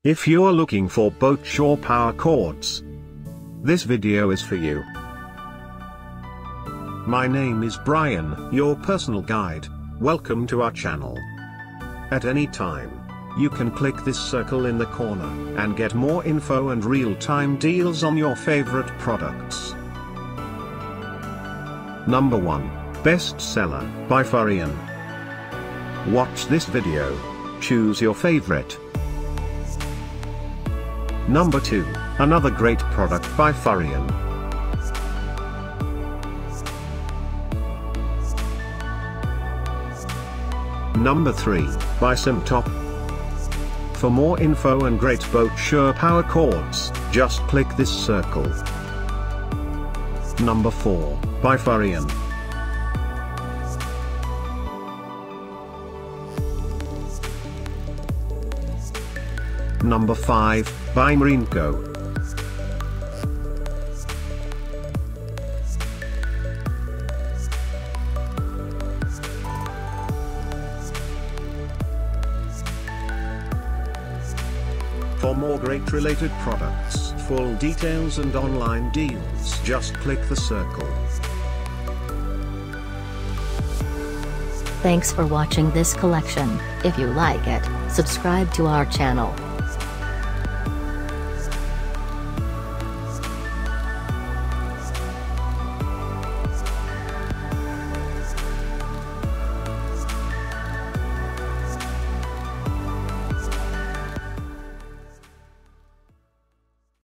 If you're looking for boat shore power cords, this video is for you. My name is Brian, your personal guide. Welcome to our channel. At any time, you can click this circle in the corner and get more info and real-time deals on your favorite products. Number 1. Bestseller by Furrion. Watch this video. Choose your favorite. Number 2. Another great product by Furrion. Number 3. By SYMTOP. For more info and great boat shore power cords, just click this circle. Number 4. By Furrion. Number 5, by Marinco. For more great related products, full details and online deals, just click the circle. Thanks for watching this collection. If you like it, subscribe to our channel.